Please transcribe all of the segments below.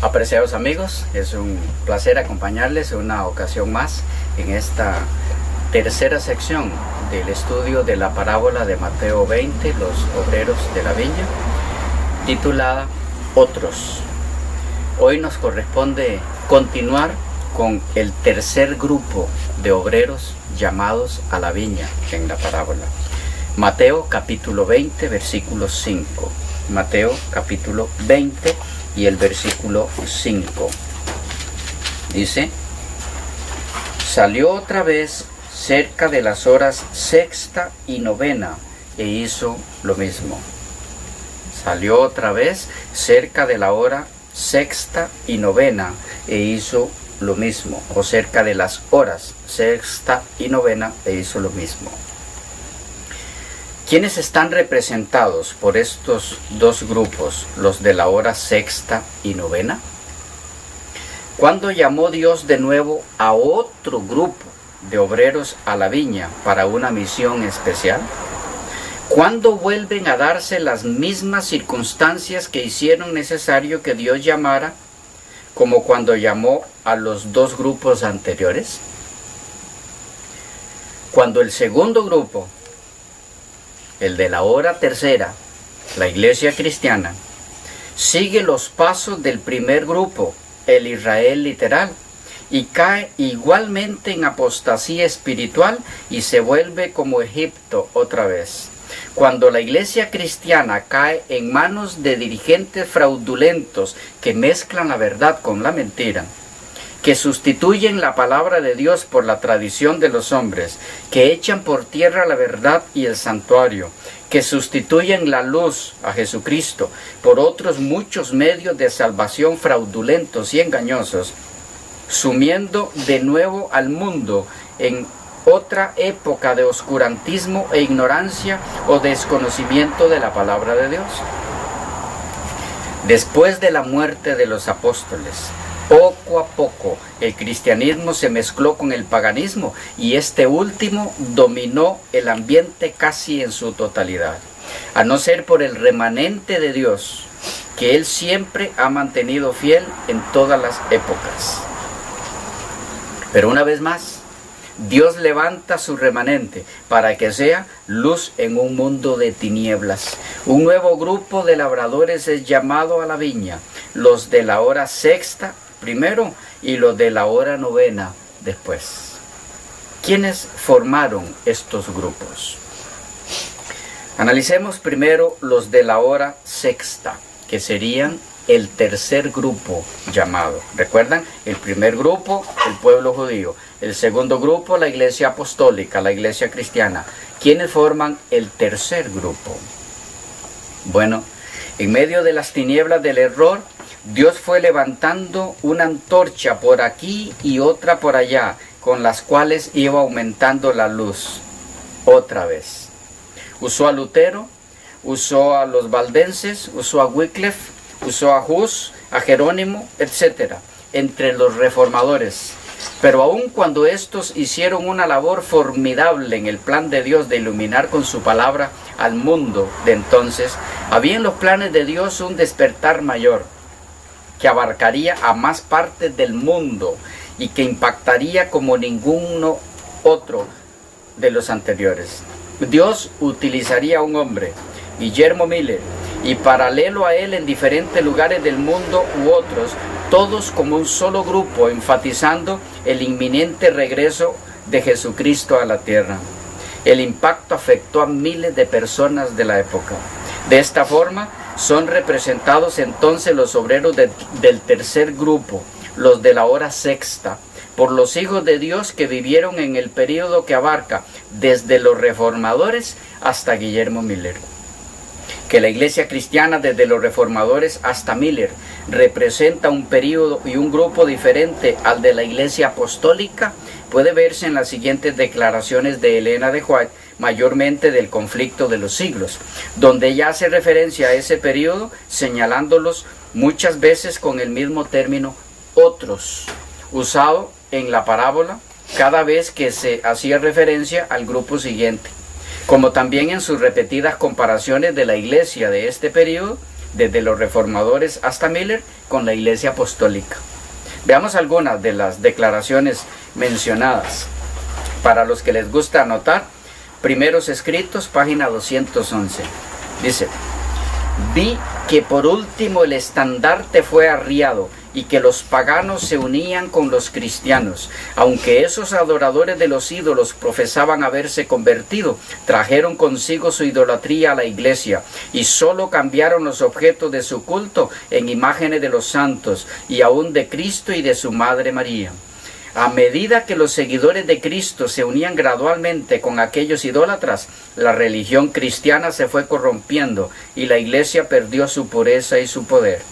Apreciados amigos, es un placer acompañarles una ocasión más en esta tercera sección del estudio de la parábola de Mateo 20, los obreros de la viña, titulada Otros. Hoy nos corresponde continuar con el tercer grupo de obreros llamados a la viña en la parábola. Mateo capítulo 20, versículo 5. Mateo capítulo 20 y el versículo 5. Dice: salió otra vez cerca de las horas sexta y novena e hizo lo mismo. Salió otra vez cerca de la hora sexta y novena e hizo lo mismo. O cerca de las horas sexta y novena e hizo lo mismo. ¿Quiénes están representados por estos dos grupos, los de la hora sexta y novena? ¿Cuándo llamó Dios de nuevo a otro grupo de obreros a la viña para una misión especial? ¿Cuándo vuelven a darse las mismas circunstancias que hicieron necesario que Dios llamara, como cuando llamó a los dos grupos anteriores? Cuando el segundo grupo, el de la hora tercera, la iglesia cristiana, sigue los pasos del primer grupo, el Israel literal, y cae igualmente en apostasía espiritual y se vuelve como Egipto otra vez. Cuando la iglesia cristiana cae en manos de dirigentes fraudulentos que mezclan la verdad con la mentira, que sustituyen la palabra de Dios por la tradición de los hombres, que echan por tierra la verdad y el santuario, que sustituyen la luz a Jesucristo por otros muchos medios de salvación fraudulentos y engañosos, sumiendo de nuevo al mundo en otra época de oscurantismo e ignorancia o desconocimiento de la palabra de Dios. Después de la muerte de los apóstoles, poco a poco el cristianismo se mezcló con el paganismo y este último dominó el ambiente casi en su totalidad, a no ser por el remanente de Dios, que Él siempre ha mantenido fiel en todas las épocas. Pero una vez más, Dios levanta su remanente para que sea luz en un mundo de tinieblas. Un nuevo grupo de labradores es llamado a la viña, los de la hora sexta primero y los de la hora novena después. ¿Quiénes formaron estos grupos? Analicemos primero los de la hora sexta, que serían el tercer grupo llamado. ¿Recuerdan? El primer grupo, el pueblo judío. El segundo grupo, la iglesia apostólica, la iglesia cristiana. ¿Quiénes forman el tercer grupo? Bueno, en medio de las tinieblas del error, Dios fue levantando una antorcha por aquí y otra por allá, con las cuales iba aumentando la luz. Otra vez. Usó a Lutero, usó a los valdenses, usó a Wycliffe, usó a Hus, a Jerónimo, etc., entre los reformadores. Pero aun cuando estos hicieron una labor formidable en el plan de Dios de iluminar con su palabra al mundo de entonces, había en los planes de Dios un despertar mayor, que abarcaría a más partes del mundo y que impactaría como ninguno otro de los anteriores. Dios utilizaría a un hombre, Guillermo Miller, y paralelo a él en diferentes lugares del mundo u otros, todos como un solo grupo, enfatizando el inminente regreso de Jesucristo a la tierra. El impacto afectó a miles de personas de la época. De esta forma, son representados entonces los obreros del tercer grupo, los de la hora sexta, por los hijos de Dios que vivieron en el período que abarca desde los reformadores hasta Guillermo Miller. Que la iglesia cristiana desde los reformadores hasta Miller representa un período y un grupo diferente al de la iglesia apostólica puede verse en las siguientes declaraciones de Elena de White, mayormente del conflicto de los siglos, donde ella hace referencia a ese período señalándolos muchas veces con el mismo término otros, usado en la parábola cada vez que se hacía referencia al grupo siguiente, como también en sus repetidas comparaciones de la iglesia de este periodo desde los reformadores hasta Miller, con la Iglesia Apostólica. Veamos algunas de las declaraciones mencionadas. Para los que les gusta anotar, Primeros Escritos, página 211. Dice: vi que por último el estandarte fue arriado y que los paganos se unían con los cristianos. Aunque esos adoradores de los ídolos profesaban haberse convertido, trajeron consigo su idolatría a la iglesia y solo cambiaron los objetos de su culto en imágenes de los santos y aún de Cristo y de su Madre María. A medida que los seguidores de Cristo se unían gradualmente con aquellos idólatras, la religión cristiana se fue corrompiendo y la iglesia perdió su pureza y su poder.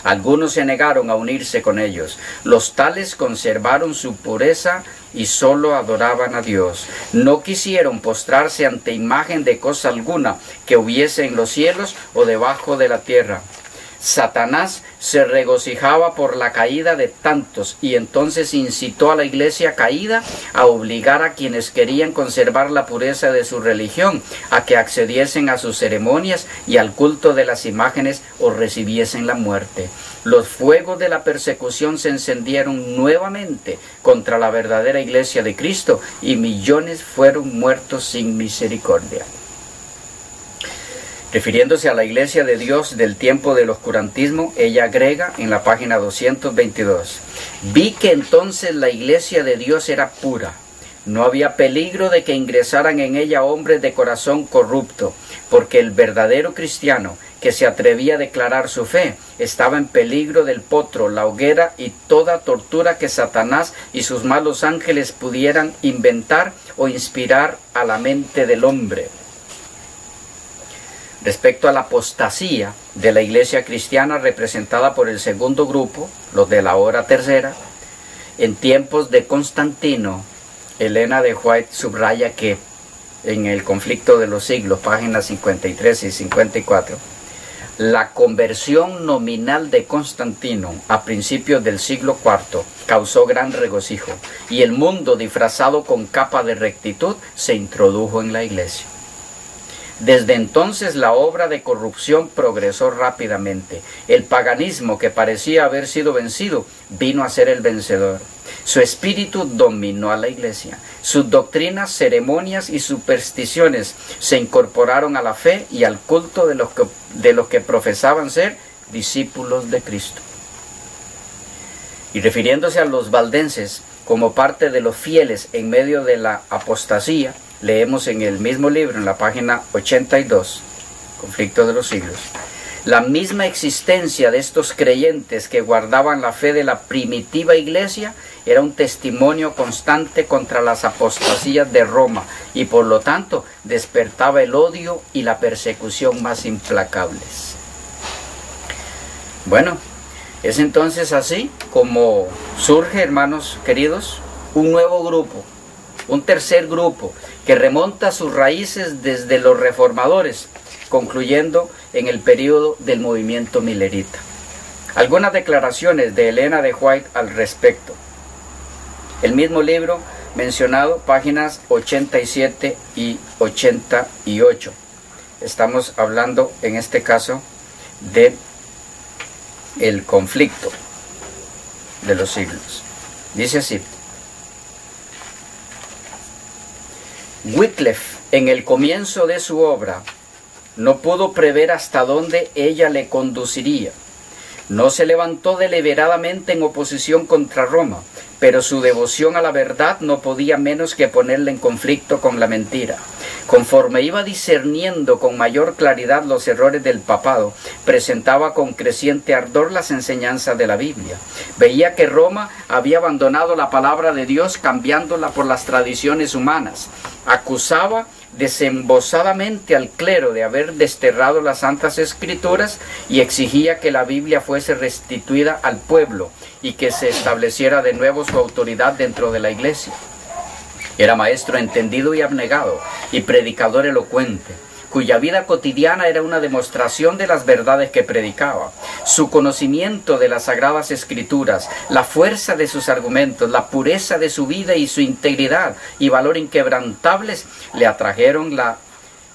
Algunos se negaron a unirse con ellos. Los tales conservaron su pureza y solo adoraban a Dios. No quisieron postrarse ante imagen de cosa alguna que hubiese en los cielos o debajo de la tierra. Satanás se regocijaba por la caída de tantos y entonces incitó a la iglesia caída a obligar a quienes querían conservar la pureza de su religión a que accediesen a sus ceremonias y al culto de las imágenes o recibiesen la muerte. Los fuegos de la persecución se encendieron nuevamente contra la verdadera iglesia de Cristo y millones fueron muertos sin misericordia. Refiriéndose a la iglesia de Dios del tiempo del oscurantismo, ella agrega en la página 222, vi que entonces la iglesia de Dios era pura. No había peligro de que ingresaran en ella hombres de corazón corrupto, porque el verdadero cristiano que se atrevía a declarar su fe estaba en peligro del potro, la hoguera y toda tortura que Satanás y sus malos ángeles pudieran inventar o inspirar a la mente del hombre. Respecto a la apostasía de la iglesia cristiana representada por el segundo grupo, los de la hora tercera, en tiempos de Constantino, Elena de White subraya que en el conflicto de los siglos, páginas 53 y 54, la conversión nominal de Constantino a principios del siglo IV causó gran regocijo y el mundo disfrazado con capa de rectitud se introdujo en la iglesia. Desde entonces la obra de corrupción progresó rápidamente. El paganismo, que parecía haber sido vencido, vino a ser el vencedor. Su espíritu dominó a la iglesia. Sus doctrinas, ceremonias y supersticiones se incorporaron a la fe y al culto de los que profesaban ser discípulos de Cristo. Y refiriéndose a los valdenses como parte de los fieles en medio de la apostasía, leemos en el mismo libro, en la página 82, Conflicto de los Siglos, la misma existencia de estos creyentes que guardaban la fe de la primitiva iglesia era un testimonio constante contra las apostasías de Roma y por lo tanto despertaba el odio y la persecución más implacables. Bueno, es entonces así como surge, hermanos queridos, un nuevo grupo, un tercer grupo que remonta sus raíces desde los reformadores, concluyendo en el periodo del movimiento milerita. Algunas declaraciones de Elena de White al respecto. El mismo libro mencionado, páginas 87 y 88. Estamos hablando en este caso de el conflicto de los siglos. Dice así: Wycliffe, en el comienzo de su obra, no pudo prever hasta dónde ella le conduciría. No se levantó deliberadamente en oposición contra Roma, pero su devoción a la verdad no podía menos que ponerle en conflicto con la mentira. Conforme iba discerniendo con mayor claridad los errores del papado, presentaba con creciente ardor las enseñanzas de la Biblia. Veía que Roma había abandonado la palabra de Dios cambiándola por las tradiciones humanas. Acusaba desembosadamente al clero de haber desterrado las Santas Escrituras y exigía que la Biblia fuese restituida al pueblo y que se estableciera de nuevo su autoridad dentro de la iglesia. Era maestro entendido y abnegado y predicador elocuente, cuya vida cotidiana era una demostración de las verdades que predicaba. Su conocimiento de las Sagradas Escrituras, la fuerza de sus argumentos, la pureza de su vida y su integridad y valor inquebrantables le atrajeron la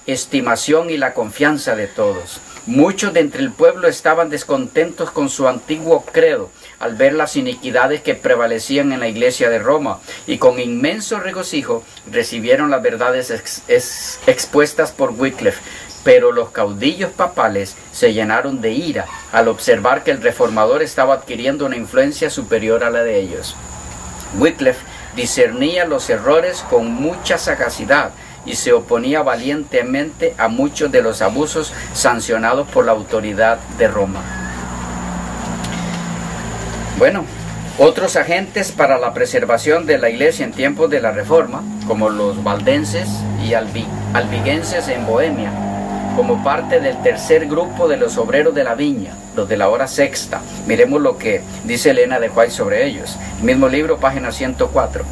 estimación y la confianza de todos. Muchos de entre el pueblo estaban descontentos con su antiguo credo al ver las iniquidades que prevalecían en la iglesia de Roma, y con inmenso regocijo recibieron las verdades expuestas por Wycliffe. Pero los caudillos papales se llenaron de ira al observar que el reformador estaba adquiriendo una influencia superior a la de ellos. Wycliffe discernía los errores con mucha sagacidad y se oponía valientemente a muchos de los abusos sancionados por la autoridad de Roma. Bueno, otros agentes para la preservación de la iglesia en tiempos de la Reforma, como los valdenses y albigenses en Bohemia, como parte del tercer grupo de los obreros de la viña, los de la hora sexta. Miremos lo que dice Elena de White sobre ellos. El mismo libro, página 104.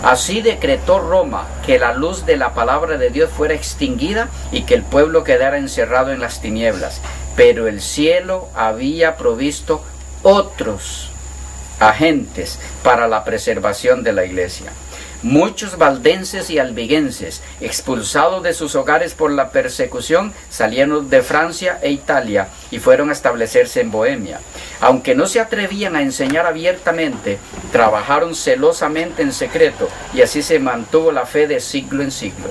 Así decretó Roma que la luz de la palabra de Dios fuera extinguida y que el pueblo quedara encerrado en las tinieblas. Pero el cielo había provisto otros agentes para la preservación de la iglesia. Muchos valdenses y albigenses, expulsados de sus hogares por la persecución, salieron de Francia e Italia y fueron a establecerse en Bohemia. Aunque no se atrevían a enseñar abiertamente, trabajaron celosamente en secreto, y así se mantuvo la fe de siglo en siglo.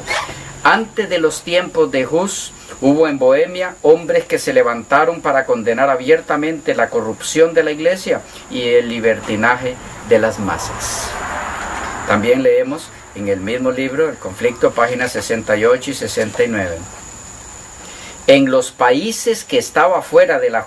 Antes de los tiempos de Hus, hubo en Bohemia hombres que se levantaron para condenar abiertamente la corrupción de la iglesia y el libertinaje de las masas. También leemos en el mismo libro, El Conflicto, páginas 68 y 69. En los países que estaban fuera de la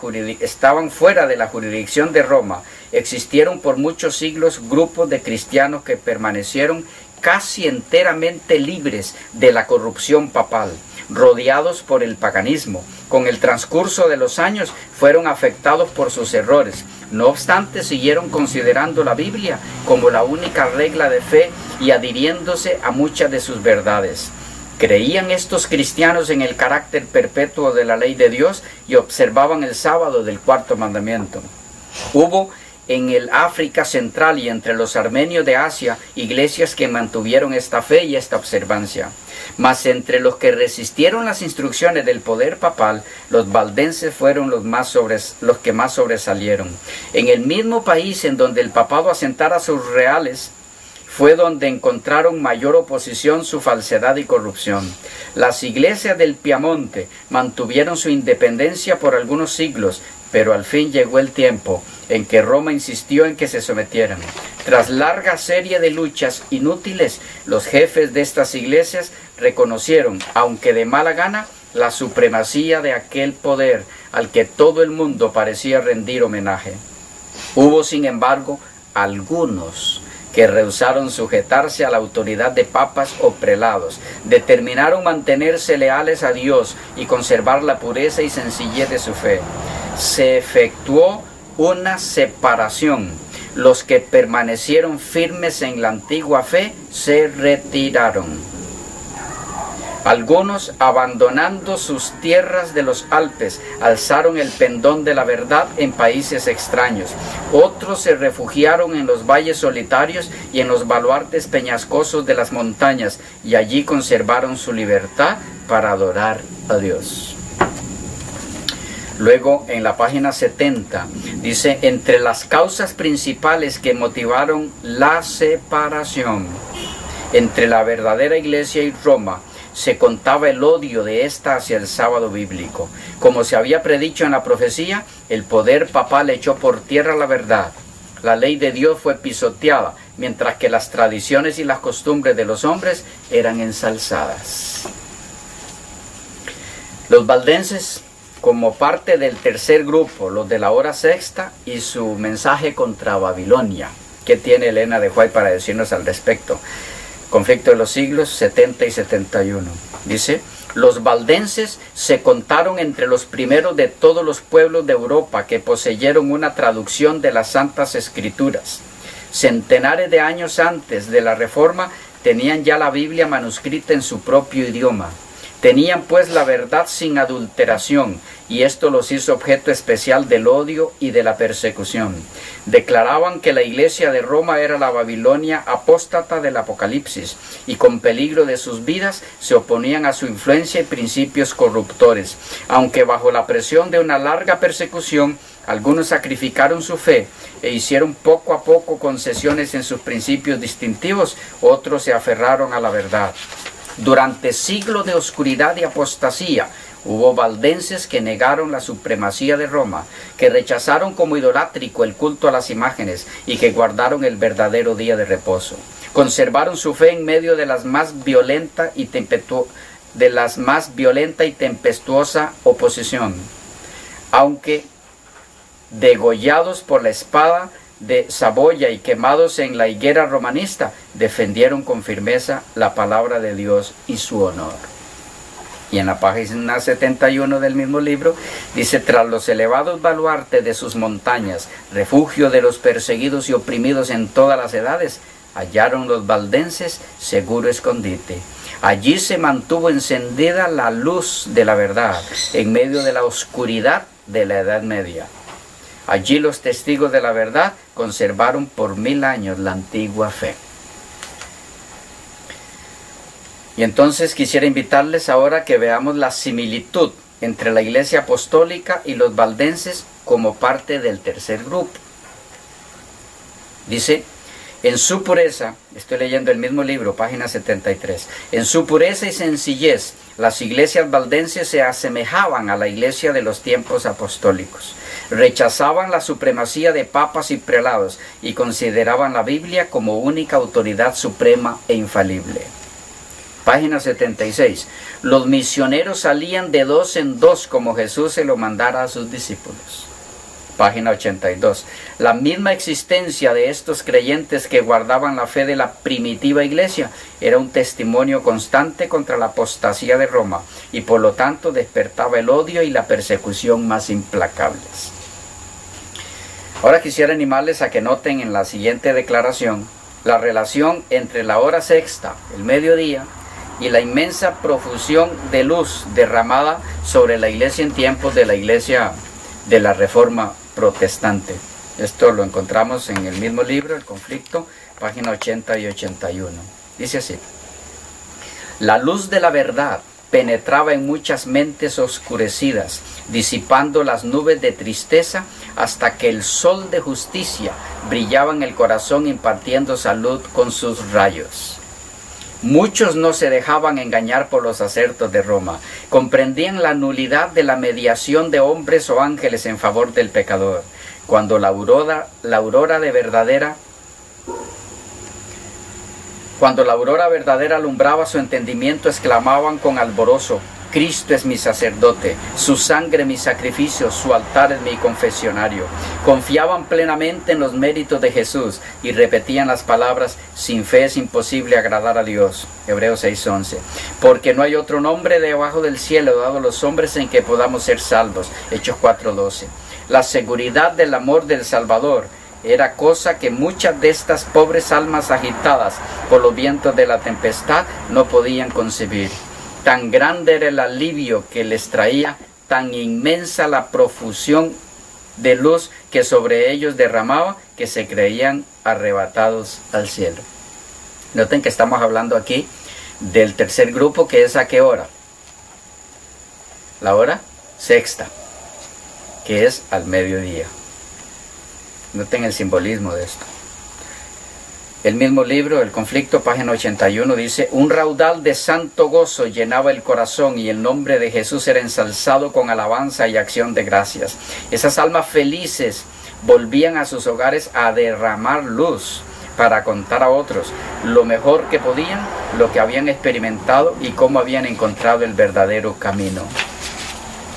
jurisdicción de Roma, existieron por muchos siglos grupos de cristianos que permanecieron casi enteramente libres de la corrupción papal, rodeados por el paganismo. Con el transcurso de los años fueron afectados por sus errores. No obstante, siguieron considerando la Biblia como la única regla de fe y adhiriéndose a muchas de sus verdades. Creían estos cristianos en el carácter perpetuo de la ley de Dios y observaban el sábado del cuarto mandamiento. Hubo en el África Central y entre los armenios de Asia iglesias que mantuvieron esta fe y esta observancia. Mas entre los que resistieron las instrucciones del poder papal, los valdenses fueron los que más sobresalieron. En el mismo país en donde el papado asentara sus reales, fue donde encontraron mayor oposición su falsedad y corrupción. Las iglesias del Piamonte mantuvieron su independencia por algunos siglos, pero al fin llegó el tiempo en que Roma insistió en que se sometieran. Tras larga serie de luchas inútiles, los jefes de estas iglesias reconocieron, aunque de mala gana, la supremacía de aquel poder al que todo el mundo parecía rendir homenaje. Hubo, sin embargo, algunos que rehusaron sujetarse a la autoridad de papas o prelados, determinaron mantenerse leales a Dios y conservar la pureza y sencillez de su fe. Se efectuó una separación. Los que permanecieron firmes en la antigua fe se retiraron. Algunos, abandonando sus tierras de los Alpes, alzaron el pendón de la verdad en países extraños. Otros se refugiaron en los valles solitarios y en los baluartes peñascosos de las montañas, y allí conservaron su libertad para adorar a Dios. Luego, en la página 70, dice: entre las causas principales que motivaron la separación entre la verdadera iglesia y Roma, se contaba el odio de ésta hacia el sábado bíblico. Como se había predicho en la profecía, el poder papal echó por tierra la verdad. La ley de Dios fue pisoteada, mientras que las tradiciones y las costumbres de los hombres eran ensalzadas. Los valdenses, como parte del tercer grupo, los de la hora sexta, y su mensaje contra Babilonia. ¿Qué tiene Elena de White para decirnos al respecto? Conflicto de los siglos 70 y 71. Dice: los valdenses se contaron entre los primeros de todos los pueblos de Europa que poseyeron una traducción de las Santas Escrituras. Centenares de años antes de la Reforma tenían ya la Biblia manuscrita en su propio idioma. Tenían pues la verdad sin adulteración, y esto los hizo objeto especial del odio y de la persecución. Declaraban que la iglesia de Roma era la Babilonia apóstata del Apocalipsis, y con peligro de sus vidas se oponían a su influencia y principios corruptores. Aunque bajo la presión de una larga persecución, algunos sacrificaron su fe e hicieron poco a poco concesiones en sus principios distintivos, otros se aferraron a la verdad. Durante siglos de oscuridad y apostasía, hubo valdenses que negaron la supremacía de Roma, que rechazaron como idolátrico el culto a las imágenes y que guardaron el verdadero día de reposo. Conservaron su fe en medio de las más violenta y tempestuosa oposición. Aunque degollados por la espada de Saboya y quemados en la higuera romanista, defendieron con firmeza la palabra de Dios y su honor. Y en la página 71 del mismo libro dice: tras los elevados baluartes de sus montañas, refugio de los perseguidos y oprimidos en todas las edades, hallaron los valdenses seguro escondite. Allí se mantuvo encendida la luz de la verdad en medio de la oscuridad de la Edad Media. Allí los testigos de la verdad conservaron por 1000 años la antigua fe. Y entonces quisiera invitarles ahora que veamos la similitud entre la iglesia apostólica y los valdenses como parte del tercer grupo. Dice: en su pureza, estoy leyendo el mismo libro, página 73, en su pureza y sencillez, las iglesias valdenses se asemejaban a la iglesia de los tiempos apostólicos. Rechazaban la supremacía de papas y prelados y consideraban la Biblia como única autoridad suprema e infalible. Página 76. Los misioneros salían de 2 en 2 como Jesús se lo mandara a sus discípulos. Página 82. La misma existencia de estos creyentes que guardaban la fe de la primitiva iglesia era un testimonio constante contra la apostasía de Roma y por lo tanto despertaba el odio y la persecución más implacables. Ahora quisiera animarles a que noten en la siguiente declaración la relación entre la hora sexta, el mediodía, y la inmensa profusión de luz derramada sobre la iglesia en tiempos de la iglesia de la Reforma Protestante. Esto lo encontramos en el mismo libro, El Conflicto, página 80 y 81. Dice así: la luz de la verdad penetraba en muchas mentes oscurecidas, disipando las nubes de tristeza hasta que el sol de justicia brillaba en el corazón, impartiendo salud con sus rayos. Muchos no se dejaban engañar por los acertos de Roma, comprendían la nulidad de la mediación de hombres o ángeles en favor del pecador. Cuando la aurora verdadera alumbraba su entendimiento, exclamaban con alborozo: Cristo es mi sacerdote, su sangre mi sacrificio, su altar es mi confesionario. Confiaban plenamente en los méritos de Jesús y repetían las palabras: sin fe es imposible agradar a Dios. Hebreos 6:11. Porque no hay otro nombre debajo del cielo dado a los hombres en que podamos ser salvos. Hechos 4:12. La seguridad del amor del Salvador era cosa que muchas de estas pobres almas agitadas por los vientos de la tempestad no podían concebir. Tan grande era el alivio que les traía, tan inmensa la profusión de luz que sobre ellos derramaba, que se creían arrebatados al cielo. Noten que estamos hablando aquí del tercer grupo, que es ¿a qué hora? La hora sexta, que es al mediodía. Noten el simbolismo de esto. El mismo libro, El Conflicto, página 81, dice: un raudal de santo gozo llenaba el corazón y el nombre de Jesús era ensalzado con alabanza y acción de gracias. Esas almas felices volvían a sus hogares a derramar luz para contar a otros lo mejor que podían, lo que habían experimentado y cómo habían encontrado el verdadero camino.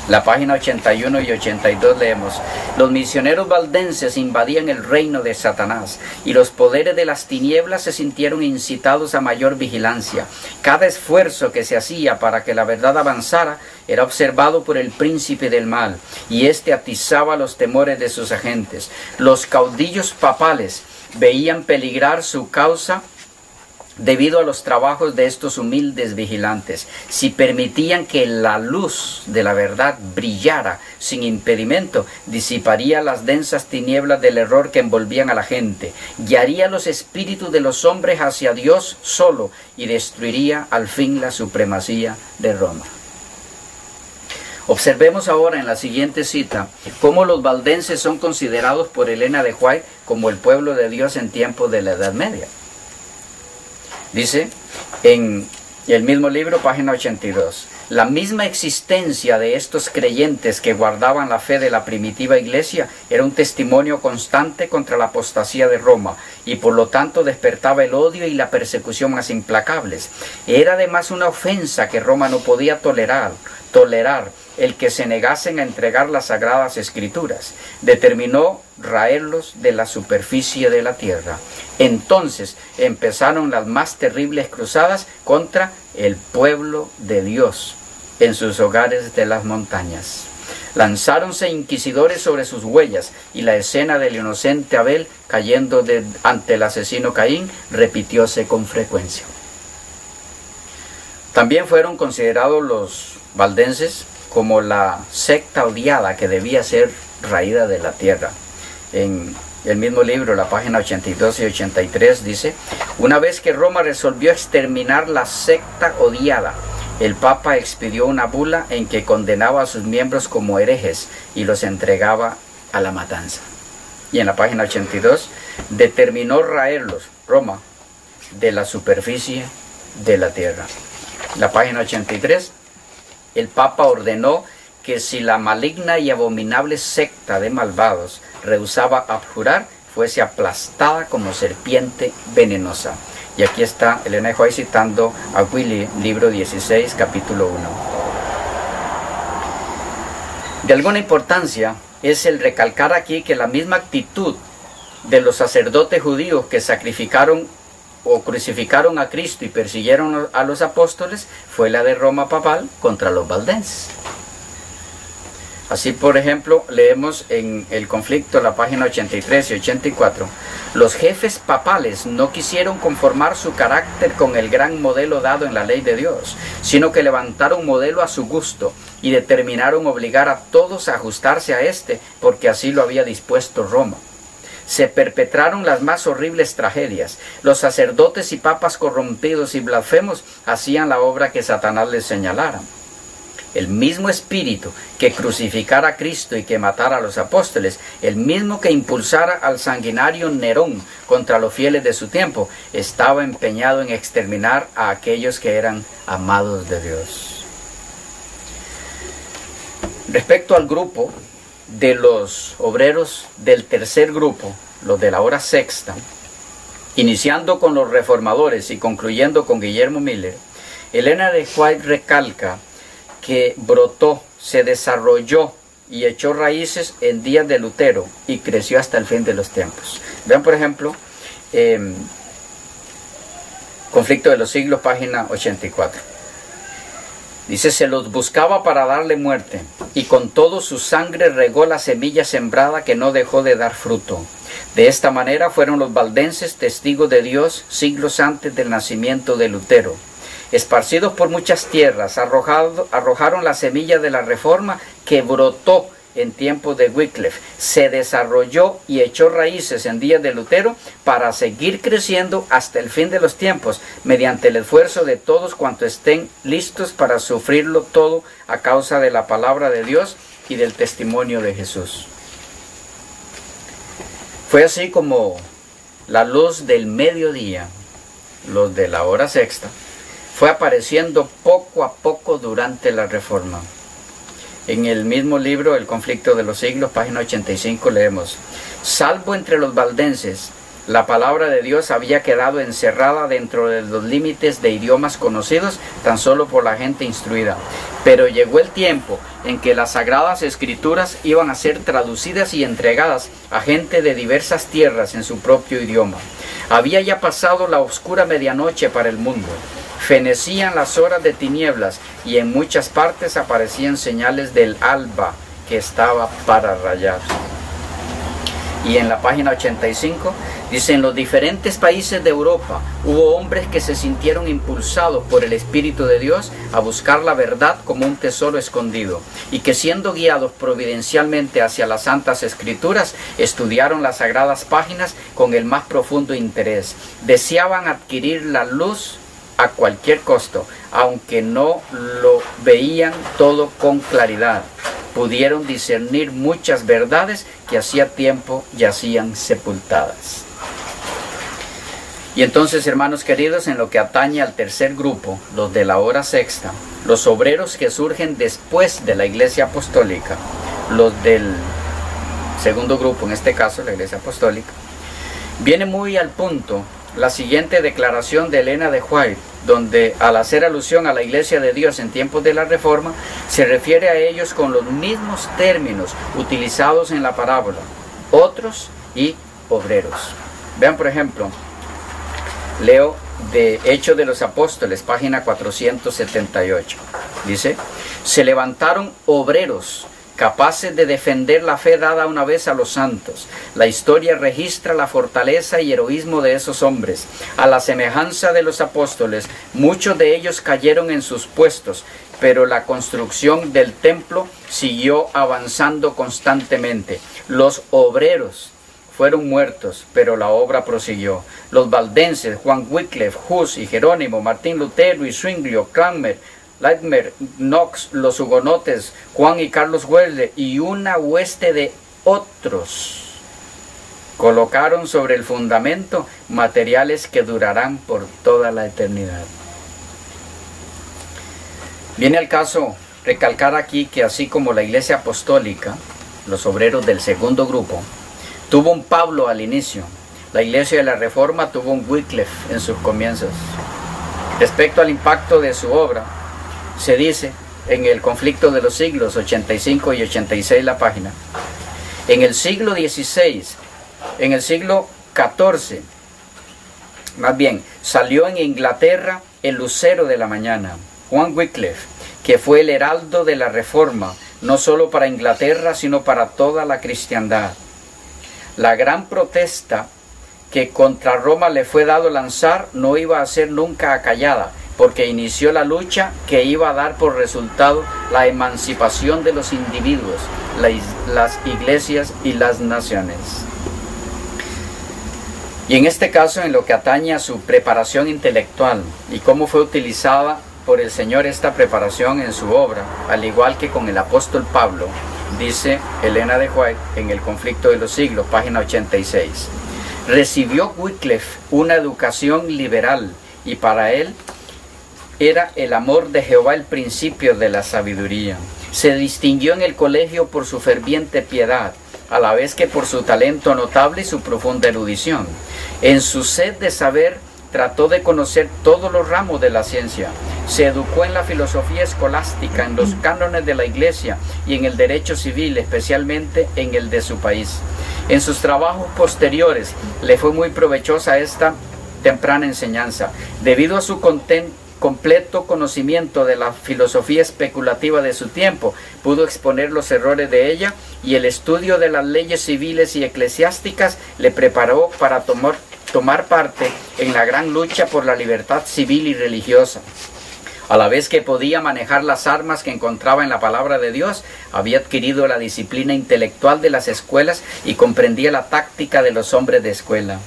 La página 81 y 82 leemos: los misioneros valdenses invadían el reino de Satanás y los poderes de las tinieblas se sintieron incitados a mayor vigilancia. Cada esfuerzo que se hacía para que la verdad avanzara era observado por el príncipe del mal y éste atizaba los temores de sus agentes. Los caudillos papales veían peligrar su causa debido a los trabajos de estos humildes vigilantes. Si permitían que la luz de la verdad brillara sin impedimento, disiparía las densas tinieblas del error que envolvían a la gente, guiaría los espíritus de los hombres hacia Dios solo y destruiría al fin la supremacía de Roma. Observemos ahora en la siguiente cita cómo los valdenses son considerados por Elena de White como el pueblo de Dios en tiempos de la Edad Media. Dice en el mismo libro, página 82, la misma existencia de estos creyentes que guardaban la fe de la primitiva iglesia era un testimonio constante contra la apostasía de Roma y por lo tanto despertaba el odio y la persecución más implacables. Era además una ofensa que Roma no podía tolerar el que se negasen a entregar las sagradas escrituras. Determinó raerlos de la superficie de la tierra. Entonces empezaron las más terribles cruzadas contra el pueblo de Dios en sus hogares de las montañas. Lanzáronse inquisidores sobre sus huellas y la escena del inocente Abel cayendo ante el asesino Caín repitióse con frecuencia. También fueron considerados los valdenses como la secta odiada que debía ser raída de la tierra. En el mismo libro, la página 82 y 83 dice: una vez que Roma resolvió exterminar la secta odiada, el Papa expidió una bula en que condenaba a sus miembros como herejes y los entregaba a la matanza. Y en la página 82 determinó raerlos, Roma, de la superficie de la tierra. La página 83, el Papa ordenó que si la maligna y abominable secta de malvados rehusaba abjurar, fuese aplastada como serpiente venenosa. Y aquí está Elena de White citando a Willy, libro 16, capítulo 1. De alguna importancia es el recalcar aquí que la misma actitud de los sacerdotes judíos que sacrificaron o crucificaron a Cristo y persiguieron a los apóstoles fue la de Roma papal contra los valdenses. Así, por ejemplo, leemos en el conflicto, la página 83 y 84, los jefes papales no quisieron conformar su carácter con el gran modelo dado en la ley de Dios, sino que levantaron un modelo a su gusto y determinaron obligar a todos a ajustarse a este, porque así lo había dispuesto Roma. Se perpetraron las más horribles tragedias. Los sacerdotes y papas corrompidos y blasfemos hacían la obra que Satanás les señalara. El mismo espíritu que crucificara a Cristo y que matara a los apóstoles, el mismo que impulsara al sanguinario Nerón contra los fieles de su tiempo, estaba empeñado en exterminar a aquellos que eran amados de Dios. Respecto al grupo de los obreros del tercer grupo, los de la hora sexta, iniciando con los reformadores y concluyendo con Guillermo Miller, Elena de White recalca que brotó, se desarrolló y echó raíces en días de Lutero y creció hasta el fin de los tiempos. Vean, por ejemplo, Conflicto de los Siglos, página 84. Dice: se los buscaba para darle muerte, y con todo su sangre regó la semilla sembrada que no dejó de dar fruto. De esta manera fueron los valdenses testigos de Dios siglos antes del nacimiento de Lutero. Esparcidos por muchas tierras, arrojaron la semilla de la reforma que brotó en tiempos de Wycliffe, se desarrolló y echó raíces en días de Lutero para seguir creciendo hasta el fin de los tiempos, mediante el esfuerzo de todos cuantos estén listos para sufrirlo todo a causa de la palabra de Dios y del testimonio de Jesús. Fue así como la luz del mediodía, los de la hora sexta, fue apareciendo poco a poco durante la Reforma. En el mismo libro, El conflicto de los siglos, página 85, leemos: salvo entre los valdenses, la palabra de Dios había quedado encerrada dentro de los límites de idiomas conocidos tan solo por la gente instruida. Pero llegó el tiempo en que las sagradas escrituras iban a ser traducidas y entregadas a gente de diversas tierras en su propio idioma. Había ya pasado la oscura medianoche para el mundo. Fenecían las horas de tinieblas y en muchas partes aparecían señales del alba que estaba para rayar. Y en la página 85 dice: en los diferentes países de Europa hubo hombres que se sintieron impulsados por el Espíritu de Dios a buscar la verdad como un tesoro escondido, y que siendo guiados providencialmente hacia las Santas Escrituras, estudiaron las sagradas páginas con el más profundo interés. Deseaban adquirir la luz a cualquier costo, aunque no lo veían todo con claridad. Pudieron discernir muchas verdades que hacía tiempo yacían sepultadas. Y entonces, hermanos queridos, en lo que atañe al tercer grupo, los de la hora sexta, los obreros que surgen después de la Iglesia Apostólica, los del segundo grupo, en este caso la Iglesia Apostólica, viene muy al punto la siguiente declaración de Elena de White, donde al hacer alusión a la Iglesia de Dios en tiempos de la Reforma, se refiere a ellos con los mismos términos utilizados en la parábola, otros y obreros. Vean, por ejemplo, leo de Hechos de los Apóstoles, página 478. Dice: se levantaron obreros capaces de defender la fe dada una vez a los santos. La historia registra la fortaleza y heroísmo de esos hombres. A la semejanza de los apóstoles, muchos de ellos cayeron en sus puestos, pero la construcción del templo siguió avanzando constantemente. Los obreros fueron muertos, pero la obra prosiguió. Los valdenses, Juan Wycliffe, Hus y Jerónimo, Martín Lutero y Zwinglio, Cranmer, Lightmer, Knox, los hugonotes, Juan y Carlos Wesley y una hueste de otros colocaron sobre el fundamento materiales que durarán por toda la eternidad. Viene al caso recalcar aquí que así como la Iglesia Apostólica, los obreros del segundo grupo, tuvo un Pablo al inicio, la Iglesia de la Reforma tuvo un Wycliffe en sus comienzos. Respecto al impacto de su obra, se dice en el Conflicto de los Siglos, 85 y 86 la página: en el siglo XVI, en el siglo XIV, más bien, salió en Inglaterra el lucero de la mañana, Juan Wycliffe, que fue el heraldo de la Reforma, no solo para Inglaterra, sino para toda la cristiandad. La gran protesta que contra Roma le fue dado lanzar no iba a ser nunca acallada, porque inició la lucha que iba a dar por resultado la emancipación de los individuos, las iglesias y las naciones. Y en este caso, en lo que atañe a su preparación intelectual y cómo fue utilizada por el Señor esta preparación en su obra, al igual que con el apóstol Pablo, dice Elena de White en el Conflicto de los Siglos, página 86. Recibió Wycliffe una educación liberal y para él era el amor de Jehová el principio de la sabiduría. Se distinguió en el colegio por su ferviente piedad, a la vez que por su talento notable y su profunda erudición. En su sed de saber, trató de conocer todos los ramos de la ciencia. Se educó en la filosofía escolástica, en los cánones de la Iglesia y en el derecho civil, especialmente en el de su país. En sus trabajos posteriores le fue muy provechosa esta temprana enseñanza, debido a su completo conocimiento de la filosofía especulativa de su tiempo. Pudo exponer los errores de ella, y el estudio de las leyes civiles y eclesiásticas le preparó para tomar parte en la gran lucha por la libertad civil y religiosa. A la vez que podía manejar las armas que encontraba en la palabra de Dios, había adquirido la disciplina intelectual de las escuelas y comprendía la táctica de los hombres de escuela.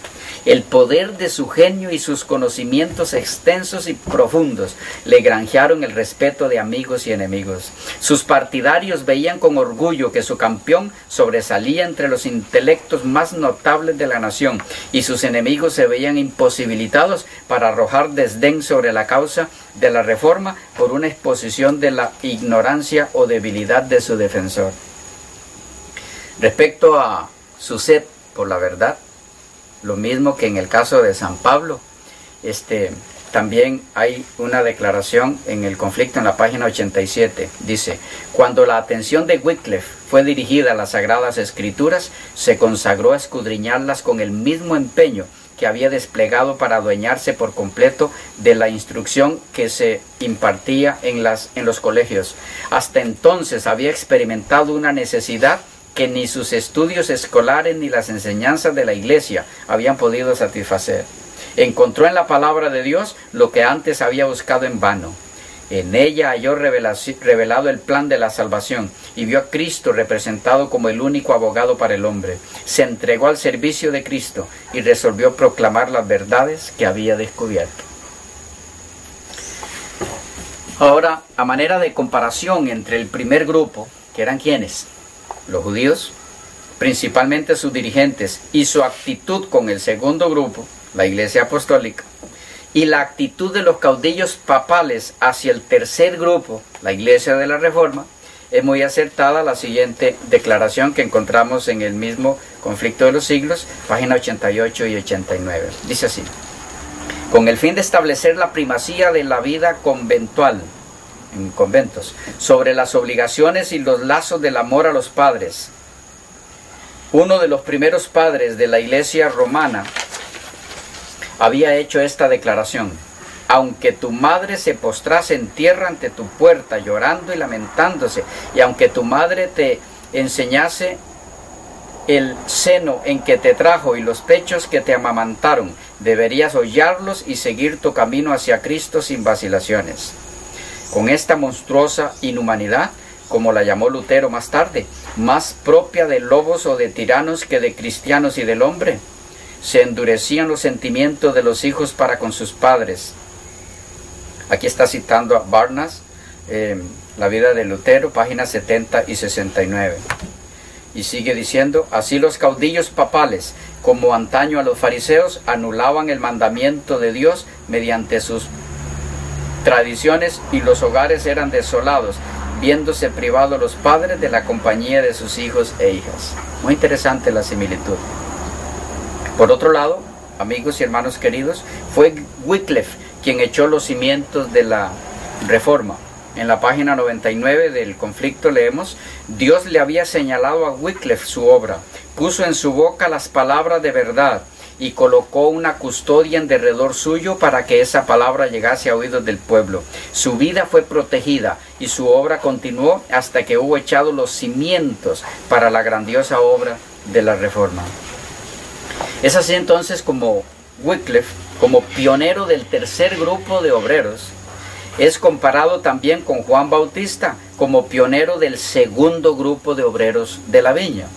El poder de su genio y sus conocimientos extensos y profundos le granjearon el respeto de amigos y enemigos. Sus partidarios veían con orgullo que su campeón sobresalía entre los intelectos más notables de la nación, y sus enemigos se veían imposibilitados para arrojar desdén sobre la causa de la Reforma por una exposición de la ignorancia o debilidad de su defensor. Respecto a su sed por la verdad, lo mismo que en el caso de San Pablo, también hay una declaración en el Conflicto en la página 87. Dice: cuando la atención de Wycliffe fue dirigida a las Sagradas Escrituras, se consagró a escudriñarlas con el mismo empeño que había desplegado para adueñarse por completo de la instrucción que se impartía en los colegios. Hasta entonces había experimentado una necesidad que ni sus estudios escolares ni las enseñanzas de la iglesia habían podido satisfacer. Encontró en la palabra de Dios lo que antes había buscado en vano. En ella halló revelado el plan de la salvación y vio a Cristo representado como el único abogado para el hombre. Se entregó al servicio de Cristo y resolvió proclamar las verdades que había descubierto. Ahora, a manera de comparación entre el primer grupo, que eran ¿quiénes? Los judíos, principalmente sus dirigentes, y su actitud con el segundo grupo, la Iglesia Apostólica, y la actitud de los caudillos papales hacia el tercer grupo, la Iglesia de la Reforma, es muy acertada la siguiente declaración que encontramos en el mismo Conflicto de los Siglos, página 88 y 89. Dice así: con el fin de establecer la primacía de la vida conventual, en conventos, sobre las obligaciones y los lazos del amor a los padres, uno de los primeros padres de la Iglesia romana había hecho esta declaración: aunque tu madre se postrase en tierra ante tu puerta llorando y lamentándose, y aunque tu madre te enseñase el seno en que te trajo y los pechos que te amamantaron, deberías hollarlos y seguir tu camino hacia Cristo sin vacilaciones. Con esta monstruosa inhumanidad, como la llamó Lutero más tarde, más propia de lobos o de tiranos que de cristianos y del hombre, se endurecían los sentimientos de los hijos para con sus padres. Aquí está citando a Barnas, La vida de Lutero, páginas 70 y 69. Y sigue diciendo: así los caudillos papales, como antaño a los fariseos, anulaban el mandamiento de Dios mediante sus tradiciones, y los hogares eran desolados, viéndose privados los padres de la compañía de sus hijos e hijas. Muy interesante la similitud. Por otro lado, amigos y hermanos queridos, fue Wycliffe quien echó los cimientos de la Reforma. En la página 99 del Conflicto leemos: Dios le había señalado a Wycliffe su obra, puso en su boca las palabras de verdad y colocó una custodia en derredor suyo para que esa palabra llegase a oídos del pueblo. Su vida fue protegida y su obra continuó hasta que hubo echado los cimientos para la grandiosa obra de la Reforma. Es así entonces como Wycliffe, como pionero del tercer grupo de obreros, es comparado también con Juan Bautista como pionero del segundo grupo de obreros de la viña.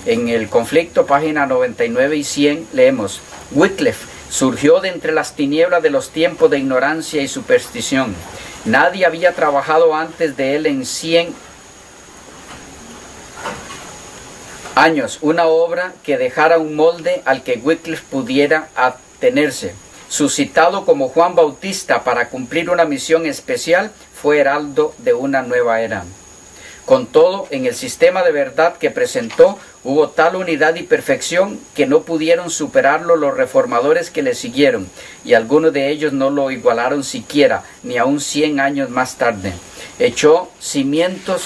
En el Conflicto, página 99 y 100, leemos: Wycliffe surgió de entre las tinieblas de los tiempos de ignorancia y superstición. Nadie había trabajado antes de él en 100 años una obra que dejara un molde al que Wycliffe pudiera atenerse. Suscitado como Juan Bautista para cumplir una misión especial, fue heraldo de una nueva era. Con todo, en el sistema de verdad que presentó, hubo tal unidad y perfección que no pudieron superarlo los reformadores que le siguieron, y algunos de ellos no lo igualaron siquiera, ni aún 100 años más tarde. Echó cimientos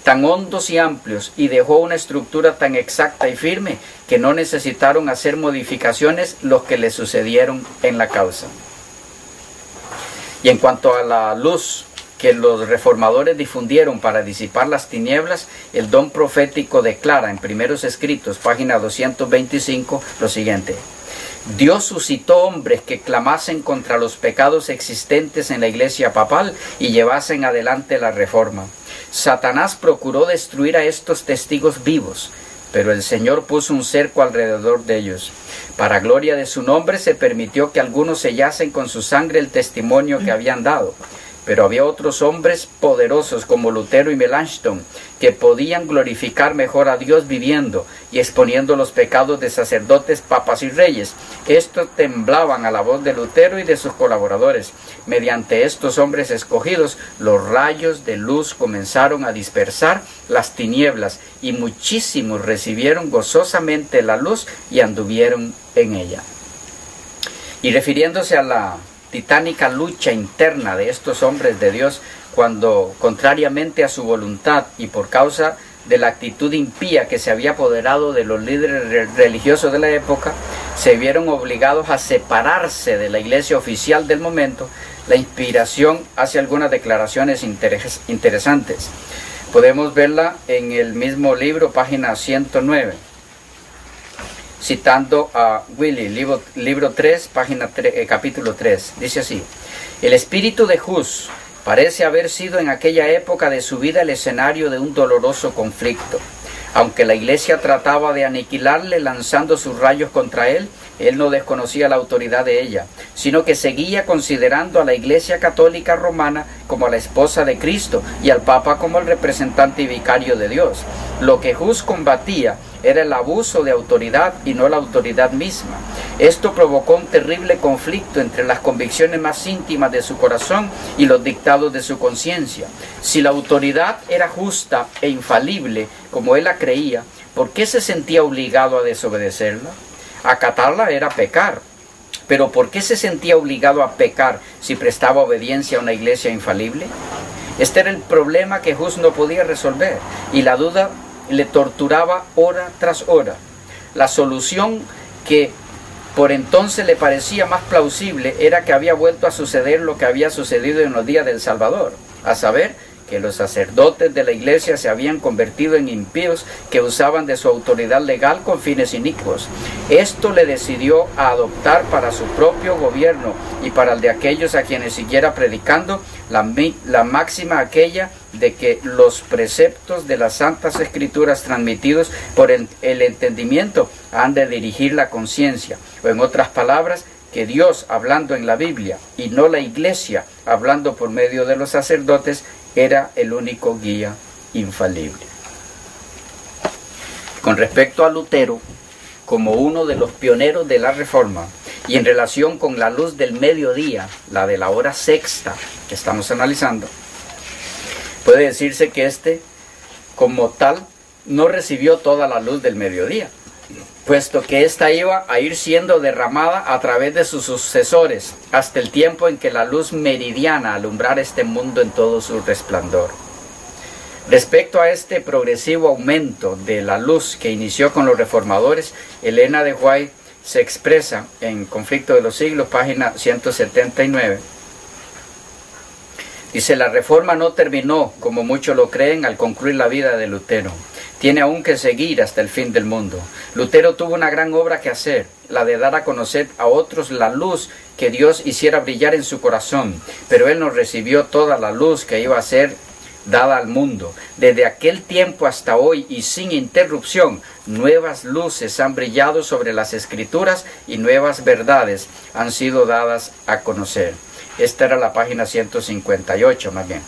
tan hondos y amplios y dejó una estructura tan exacta y firme que no necesitaron hacer modificaciones los que le sucedieron en la causa. Y en cuanto a la luz que los reformadores difundieron para disipar las tinieblas, el don profético declara en Primeros Escritos, página 225, lo siguiente: Dios suscitó hombres que clamasen contra los pecados existentes en la iglesia papal y llevasen adelante la reforma. Satanás procuró destruir a estos testigos vivos, pero el Señor puso un cerco alrededor de ellos. Para gloria de su nombre se permitió que algunos sellasen con su sangre el testimonio que habían dado. Pero había otros hombres poderosos como Lutero y Melanchthon que podían glorificar mejor a Dios viviendo y exponiendo los pecados de sacerdotes, papas y reyes. Estos temblaban a la voz de Lutero y de sus colaboradores. Mediante estos hombres escogidos, los rayos de luz comenzaron a dispersar las tinieblas y muchísimos recibieron gozosamente la luz y anduvieron en ella. Y refiriéndose a la titánica lucha interna de estos hombres de Dios, cuando, contrariamente a su voluntad y por causa de la actitud impía que se había apoderado de los líderes religiosos de la época, se vieron obligados a separarse de la iglesia oficial del momento, la inspiración hace algunas declaraciones interesantes. Podemos verla en el mismo libro, página 109. Citando a Willy, libro 3, capítulo 3. Dice así: el espíritu de Hus parece haber sido en aquella época de su vida el escenario de un doloroso conflicto. Aunque la iglesia trataba de aniquilarle lanzando sus rayos contra él no desconocía la autoridad de ella, sino que seguía considerando a la Iglesia Católica Romana como la esposa de Cristo y al Papa como el representante y vicario de Dios. Lo que Hus combatía era el abuso de autoridad y no la autoridad misma. Esto provocó un terrible conflicto entre las convicciones más íntimas de su corazón y los dictados de su conciencia. Si la autoridad era justa e infalible, como él la creía, ¿por qué se sentía obligado a desobedecerla? Acatarla era pecar. Pero ¿por qué se sentía obligado a pecar si prestaba obediencia a una iglesia infalible? Este era el problema que Hus no podía resolver, y la duda le torturaba hora tras hora. La solución que por entonces le parecía más plausible era que había vuelto a suceder lo que había sucedido en los días del Salvador, a saber, que los sacerdotes de la iglesia se habían convertido en impíos que usaban de su autoridad legal con fines inicuos. Esto le decidió a adoptar para su propio gobierno y para el de aquellos a quienes siguiera predicando la máxima aquella de que los preceptos de las Santas Escrituras transmitidos por el entendimiento han de dirigir la conciencia, o en otras palabras, que Dios, hablando en la Biblia, y no la iglesia, hablando por medio de los sacerdotes, era el único guía infalible. Con respecto a Lutero, como uno de los pioneros de la Reforma, y en relación con la luz del mediodía, la de la hora sexta que estamos analizando, puede decirse que como tal, no recibió toda la luz del mediodía, puesto que ésta iba a ir siendo derramada a través de sus sucesores, hasta el tiempo en que la luz meridiana alumbrara este mundo en todo su resplandor. Respecto a este progresivo aumento de la luz que inició con los reformadores, Elena de White se expresa en Conflicto de los Siglos, página 179. Dice: la reforma no terminó, como muchos lo creen, al concluir la vida de Lutero. Tiene aún que seguir hasta el fin del mundo. Lutero tuvo una gran obra que hacer, la de dar a conocer a otros la luz que Dios hiciera brillar en su corazón, pero él no recibió toda la luz que iba a ser dada al mundo. Desde aquel tiempo hasta hoy y sin interrupción, nuevas luces han brillado sobre las Escrituras y nuevas verdades han sido dadas a conocer. Esta era la página 158, más bien.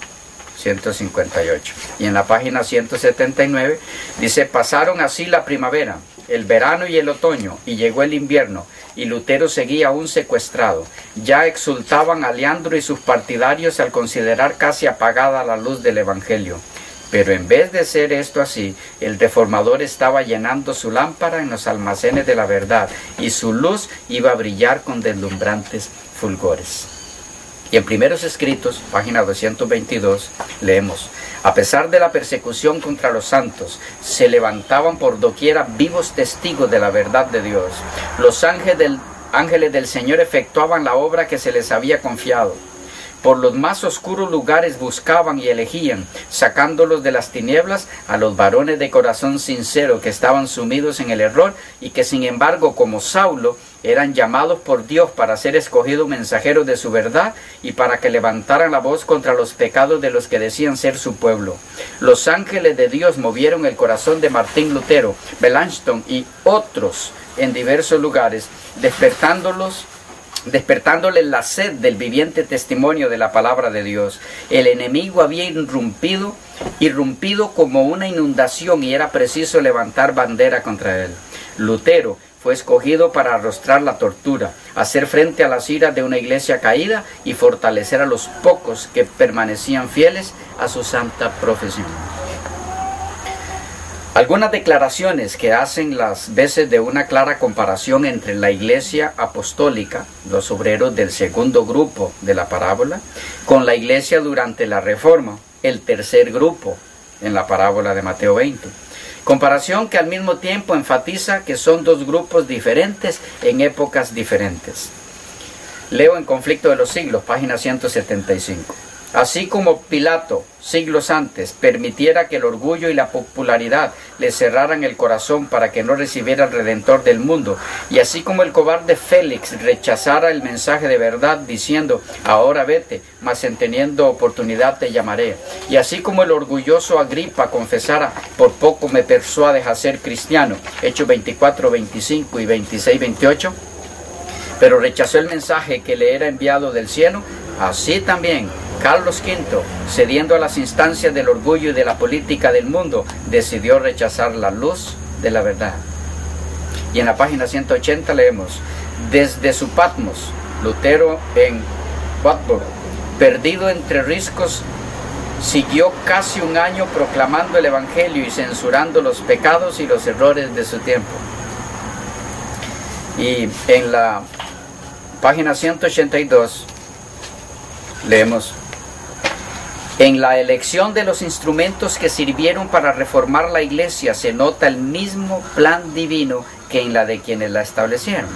158. Y en la página 179 dice: pasaron así la primavera, el verano y el otoño, y llegó el invierno, y Lutero seguía aún secuestrado. Ya exultaban a Leandro y sus partidarios al considerar casi apagada la luz del Evangelio. Pero en vez de ser esto así, el reformador estaba llenando su lámpara en los almacenes de la verdad, y su luz iba a brillar con deslumbrantes fulgores. Y en Primeros Escritos, página 222, leemos: a pesar de la persecución contra los santos, se levantaban por doquiera vivos testigos de la verdad de Dios. Los ángeles del Señor efectuaban la obra que se les había confiado. Por los más oscuros lugares buscaban y elegían, sacándolos de las tinieblas, a los varones de corazón sincero que estaban sumidos en el error y que sin embargo, como Saulo, eran llamados por Dios para ser escogidos mensajeros de su verdad y para que levantaran la voz contra los pecados de los que decían ser su pueblo. Los ángeles de Dios movieron el corazón de Martín Lutero, Melanchthon y otros en diversos lugares, despertándole la sed del viviente testimonio de la palabra de Dios. El enemigo había irrumpido como una inundación y era preciso levantar bandera contra él. Lutero fue escogido para arrostrar la tortura, hacer frente a las iras de una iglesia caída y fortalecer a los pocos que permanecían fieles a su santa profesión. Algunas declaraciones que hacen las veces de una clara comparación entre la iglesia apostólica, los obreros del segundo grupo de la parábola, con la iglesia durante la Reforma, el tercer grupo en la parábola de Mateo 20. Comparación que al mismo tiempo enfatiza que son dos grupos diferentes en épocas diferentes. Leo en Conflicto de los Siglos, página 175. Así como Pilato, siglos antes, permitiera que el orgullo y la popularidad le cerraran el corazón para que no recibiera al Redentor del mundo, y así como el cobarde Félix rechazara el mensaje de verdad diciendo, ahora vete, mas en teniendo oportunidad te llamaré, y así como el orgulloso Agripa confesara, por poco me persuades a ser cristiano, Hechos 24, 25 y 26, 28, pero rechazó el mensaje que le era enviado del cielo, así también Carlos V, cediendo a las instancias del orgullo y de la política del mundo, decidió rechazar la luz de la verdad. Y en la página 180 leemos, desde su Patmos, Lutero en Wartburg, perdido entre riscos, siguió casi un año proclamando el Evangelio y censurando los pecados y los errores de su tiempo. Y en la página 182 leemos, en la elección de los instrumentos que sirvieron para reformar la iglesia se nota el mismo plan divino que en la de quienes la establecieron.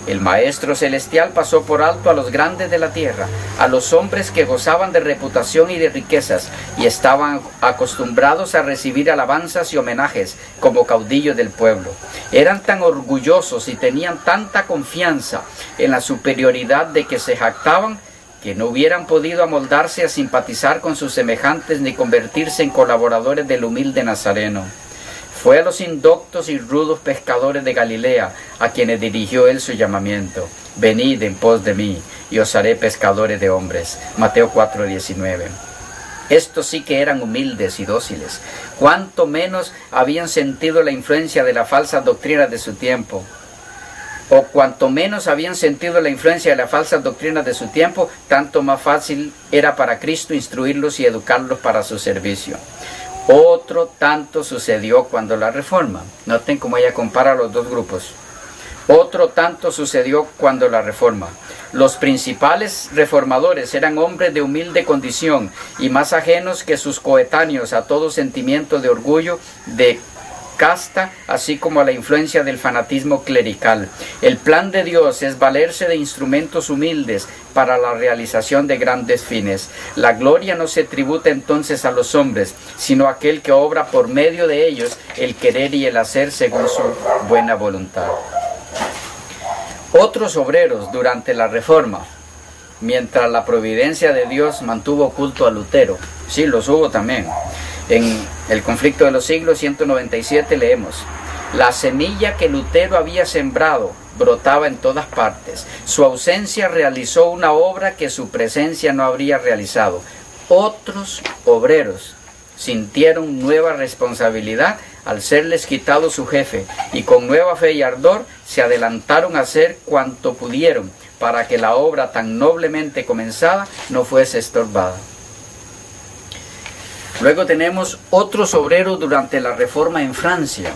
El Maestro Celestial pasó por alto a los grandes de la tierra, a los hombres que gozaban de reputación y de riquezas, y estaban acostumbrados a recibir alabanzas y homenajes como caudillos del pueblo. Eran tan orgullosos y tenían tanta confianza en la superioridad de que se jactaban, que no hubieran podido amoldarse a simpatizar con sus semejantes ni convertirse en colaboradores del humilde Nazareno. Fue a los indoctos y rudos pescadores de Galilea a quienes dirigió él su llamamiento. Venid en pos de mí, y os haré pescadores de hombres. Mateo 4:19. Estos sí que eran humildes y dóciles. Cuánto menos habían sentido la influencia de las falsas doctrinas de su tiempo. O cuanto menos habían sentido la influencia de las falsas doctrinas de su tiempo, tanto más fácil era para Cristo instruirlos y educarlos para su servicio. Otro tanto sucedió cuando la Reforma. Noten cómo ella compara los dos grupos. Otro tanto sucedió cuando la Reforma. Los principales reformadores eran hombres de humilde condición y más ajenos que sus coetáneos a todo sentimiento de orgullo, de casta, así como a la influencia del fanatismo clerical. El plan de Dios es valerse de instrumentos humildes para la realización de grandes fines. La gloria no se tributa entonces a los hombres, sino a aquel que obra por medio de ellos el querer y el hacer según su buena voluntad. Otros obreros durante la Reforma, mientras la providencia de Dios mantuvo oculto a Lutero, sí, los hubo también. En el conflicto de los siglos 197 leemos, la semilla que Lutero había sembrado brotaba en todas partes. Su ausencia realizó una obra que su presencia no habría realizado. Otros obreros sintieron nueva responsabilidad al serles quitado su jefe y con nueva fe y ardor se adelantaron a hacer cuanto pudieron para que la obra tan noblemente comenzada no fuese estorbada. Luego tenemos otros obreros durante la Reforma en Francia.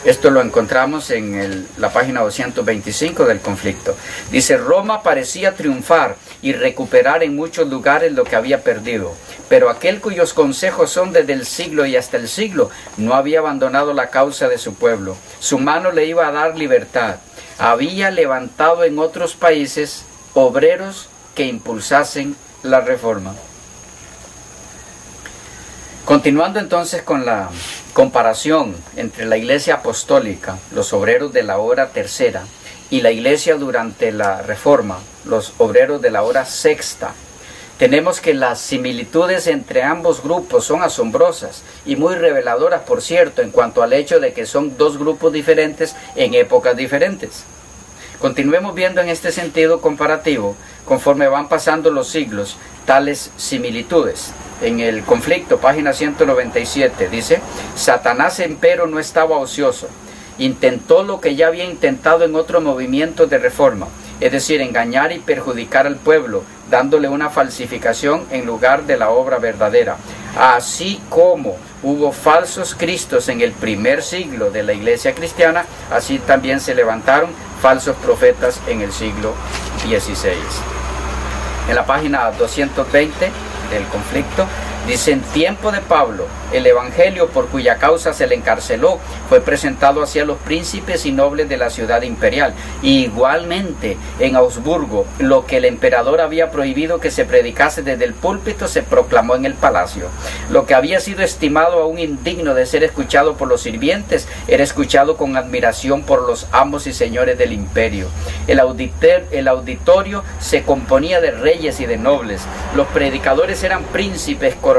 Esto lo encontramos en la página 225 del conflicto. Dice, Roma parecía triunfar y recuperar en muchos lugares lo que había perdido. Pero aquel cuyos consejos son desde el siglo y hasta el siglo, no había abandonado la causa de su pueblo. Su mano le iba a dar libertad. Había levantado en otros países obreros que impulsasen la reforma. Continuando entonces con la comparación entre la iglesia apostólica, los obreros de la hora tercera, y la iglesia durante la Reforma, los obreros de la hora sexta, tenemos que las similitudes entre ambos grupos son asombrosas y muy reveladoras, por cierto, en cuanto al hecho de que son dos grupos diferentes en épocas diferentes. Continuemos viendo en este sentido comparativo, conforme van pasando los siglos, tales similitudes. En el conflicto, página 197, dice, Satanás empero no estaba ocioso, intentó lo que ya había intentado en otros movimientos de reforma, es decir, engañar y perjudicar al pueblo, dándole una falsificación en lugar de la obra verdadera. Así como hubo falsos cristos en el primer siglo de la iglesia cristiana, así también se levantaron falsos profetas en el siglo XVI. En la página 220 del conflicto Dice, en tiempo de Pablo, el evangelio por cuya causa se le encarceló fue presentado hacia los príncipes y nobles de la ciudad imperial. Y igualmente en Augsburgo, lo que el emperador había prohibido que se predicase desde el púlpito se proclamó en el palacio. Lo que había sido estimado aún indigno de ser escuchado por los sirvientes era escuchado con admiración por los amos y señores del imperio. El auditorio se componía de reyes y de nobles. Los predicadores eran príncipes coronados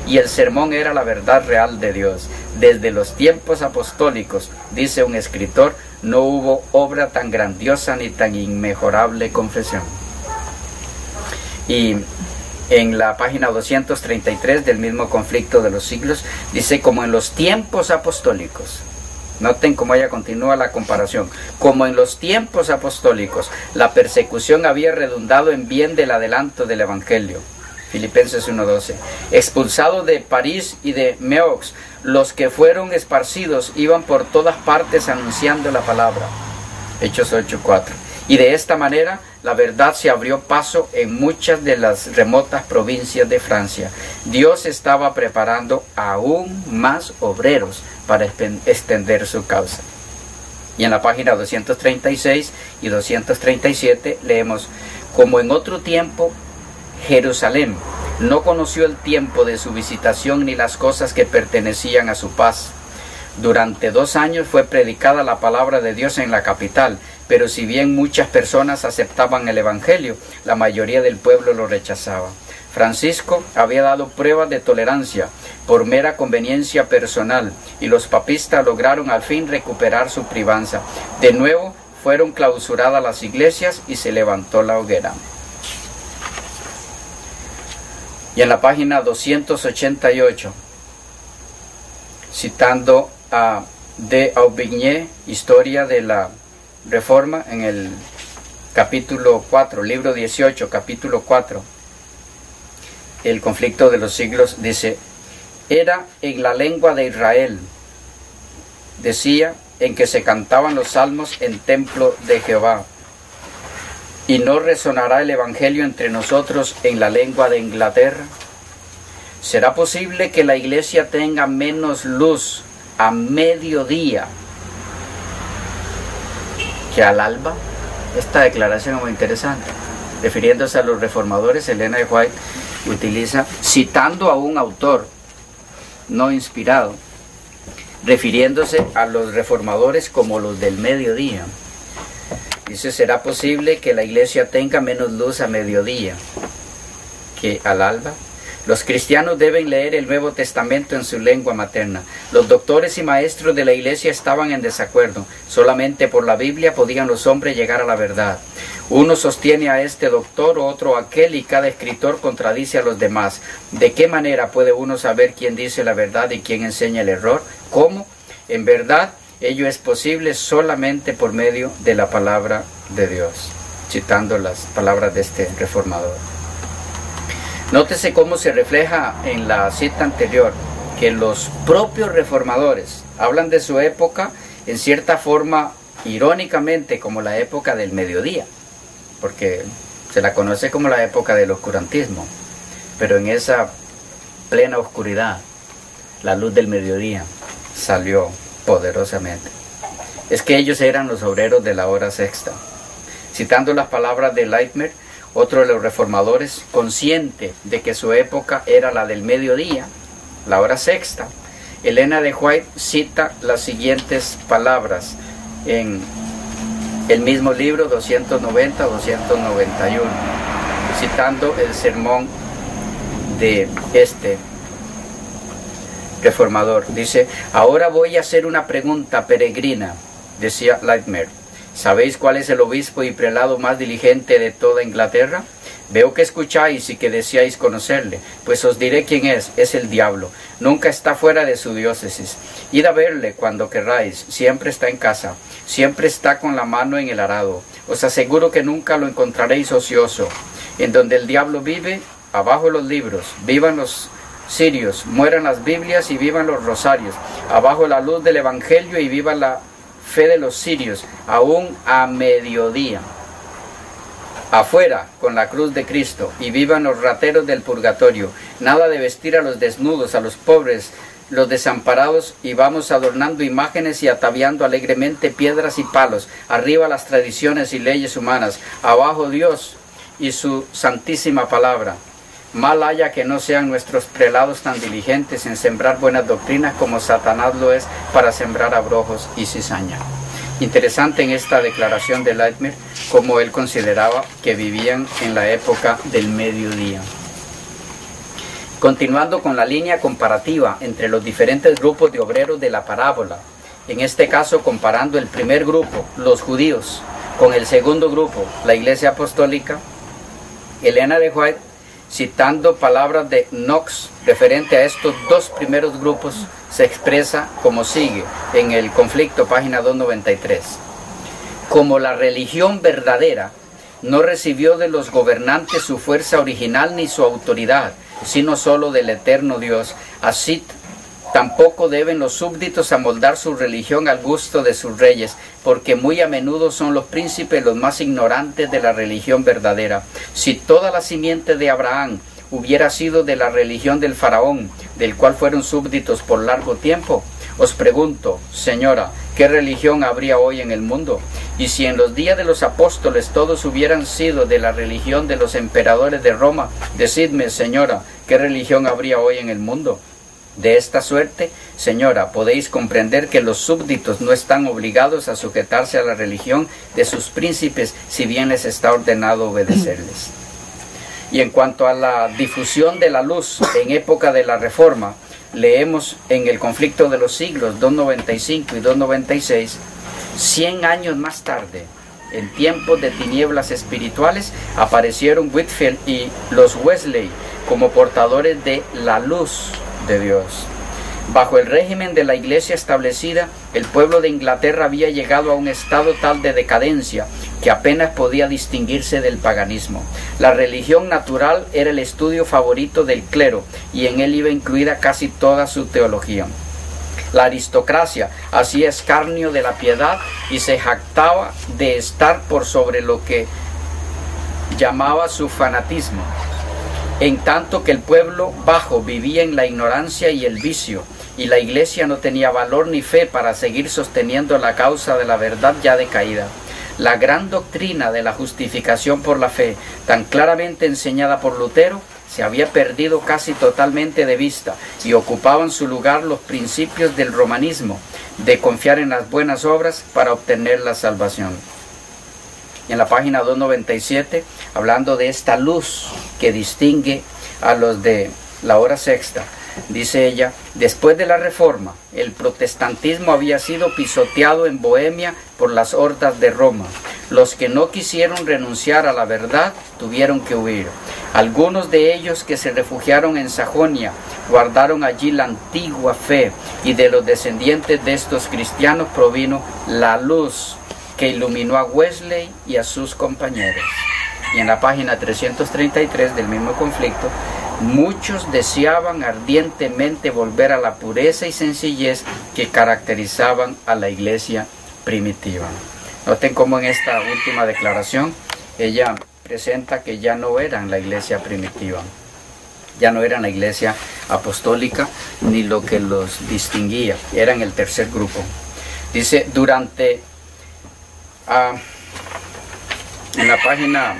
y el sermón era la verdad real de Dios. Desde los tiempos apostólicos, dice un escritor, no hubo obra tan grandiosa ni tan inmejorable confesión. Y en la página 233 del mismo Conflicto de los Siglos, dice, como en los tiempos apostólicos. Noten cómo ella continúa la comparación. Como en los tiempos apostólicos, la persecución había redundado en bien del adelanto del evangelio. Filipenses 1:12. Expulsados de París y de Meaux, los que fueron esparcidos iban por todas partes anunciando la palabra. Hechos 8:4. Y de esta manera la verdad se abrió paso en muchas de las remotas provincias de Francia. Dios estaba preparando aún más obreros para extender su causa. Y en la página 236 y 237 leemos, como en otro tiempo, Jerusalén no conoció el tiempo de su visitación ni las cosas que pertenecían a su paz. Durante 2 años fue predicada la palabra de Dios en la capital, pero si bien muchas personas aceptaban el evangelio, la mayoría del pueblo lo rechazaba. Francisco había dado pruebas de tolerancia por mera conveniencia personal y los papistas lograron al fin recuperar su privanza. De nuevo fueron clausuradas las iglesias y se levantó la hoguera. Y en la página 288, citando a de Aubigné, Historia de la Reforma, en el capítulo 4, libro 18, capítulo 4, el Conflicto de los Siglos, dice, era en la lengua de Israel, decía, en que se cantaban los salmos en templo de Jehová. ¿Y no resonará el evangelio entre nosotros en la lengua de Inglaterra? ¿Será posible que la iglesia tenga menos luz a mediodía que al alba? Esta declaración es muy interesante. Refiriéndose a los reformadores, Elena de White utiliza, citando a un autor no inspirado, refiriéndose a los reformadores como los del mediodía. Dice, ¿será posible que la iglesia tenga menos luz a mediodía que al alba? Los cristianos deben leer el Nuevo Testamento en su lengua materna. Los doctores y maestros de la iglesia estaban en desacuerdo. Solamente por la Biblia podían los hombres llegar a la verdad. Uno sostiene a este doctor, otro a aquel, y cada escritor contradice a los demás. ¿De qué manera puede uno saber quién dice la verdad y quién enseña el error? ¿Cómo? En verdad, ello es posible solamente por medio de la palabra de Dios, citando las palabras de este reformador. Nótese cómo se refleja en la cita anterior que los propios reformadores hablan de su época en cierta forma irónicamente como la época del mediodía, porque se la conoce como la época del oscurantismo, pero en esa plena oscuridad la luz del mediodía salió poderosamente. Es que ellos eran los obreros de la hora sexta. Citando las palabras de Leitner, otro de los reformadores, consciente de que su época era la del mediodía, la hora sexta, Elena de White cita las siguientes palabras en el mismo libro 290-291, citando el sermón de este reformador. Dice, ahora voy a hacer una pregunta peregrina, decía Leitner. ¿Sabéis cuál es el obispo y prelado más diligente de toda Inglaterra? Veo que escucháis y que deseáis conocerle, pues os diré quién es el diablo. Nunca está fuera de su diócesis. Id a verle cuando querráis, siempre está en casa, siempre está con la mano en el arado. Os aseguro que nunca lo encontraréis ocioso. En donde el diablo vive, abajo los libros, vivan los cirios, mueran las Biblias y vivan los rosarios, abajo la luz del evangelio y viva la fe de los cirios, aún a mediodía. Afuera con la cruz de Cristo, y vivan los rateros del purgatorio. Nada de vestir a los desnudos, a los pobres, los desamparados, y vamos adornando imágenes y ataviando alegremente piedras y palos. Arriba las tradiciones y leyes humanas, abajo Dios y su santísima palabra. Mal haya que no sean nuestros prelados tan diligentes en sembrar buenas doctrinas como Satanás lo es para sembrar abrojos y cizaña. Interesante en esta declaración de Lightmer como él consideraba que vivían en la época del mediodía. Continuando con la línea comparativa entre los diferentes grupos de obreros de la parábola, en este caso comparando el primer grupo, los judíos, con el segundo grupo, la iglesia apostólica, Elena de White, citando palabras de Knox referente a estos dos primeros grupos, se expresa como sigue en el conflicto, página 293. Como la religión verdadera no recibió de los gobernantes su fuerza original ni su autoridad, sino solo del eterno Dios, así tampoco deben los súbditos amoldar su religión al gusto de sus reyes, porque muy a menudo son los príncipes los más ignorantes de la religión verdadera. Si toda la simiente de Abraham hubiera sido de la religión del faraón, del cual fueron súbditos por largo tiempo, os pregunto, señora, ¿qué religión habría hoy en el mundo? Y si en los días de los apóstoles todos hubieran sido de la religión de los emperadores de Roma, decidme, señora, ¿qué religión habría hoy en el mundo? De esta suerte, señora, podéis comprender que los súbditos no están obligados a sujetarse a la religión de sus príncipes, si bien les está ordenado obedecerles. Y en cuanto a la difusión de la luz en época de la Reforma, leemos en el conflicto de los siglos 295 y 296, 100 años más tarde, en tiempos de tinieblas espirituales, aparecieron Whitefield y los Wesley como portadores de la luz de Dios. Bajo el régimen de la iglesia establecida, el pueblo de Inglaterra había llegado a un estado tal de decadencia que apenas podía distinguirse del paganismo. La religión natural era el estudio favorito del clero y en él iba incluida casi toda su teología. La aristocracia hacía escarnio de la piedad y se jactaba de estar por sobre lo que llamaba su fanatismo, en tanto que el pueblo bajo vivía en la ignorancia y el vicio, y la iglesia no tenía valor ni fe para seguir sosteniendo la causa de la verdad ya decaída. La gran doctrina de la justificación por la fe, tan claramente enseñada por Lutero, se había perdido casi totalmente de vista y ocupaban su lugar los principios del romanismo, de confiar en las buenas obras para obtener la salvación. En la página 297, hablando de esta luz que distingue a los de la hora sexta, dice ella, después de la Reforma, el protestantismo había sido pisoteado en Bohemia por las hordas de Roma. Los que no quisieron renunciar a la verdad tuvieron que huir. Algunos de ellos que se refugiaron en Sajonia guardaron allí la antigua fe, y de los descendientes de estos cristianos provino la luz que iluminó a Wesley y a sus compañeros. Y en la página 333 del mismo conflicto, muchos deseaban ardientemente volver a la pureza y sencillez que caracterizaban a la iglesia primitiva. Noten cómo en esta última declaración ella presenta que ya no eran la iglesia primitiva, ya no eran la iglesia apostólica ni lo que los distinguía, eran el tercer grupo. Dice, durante en la página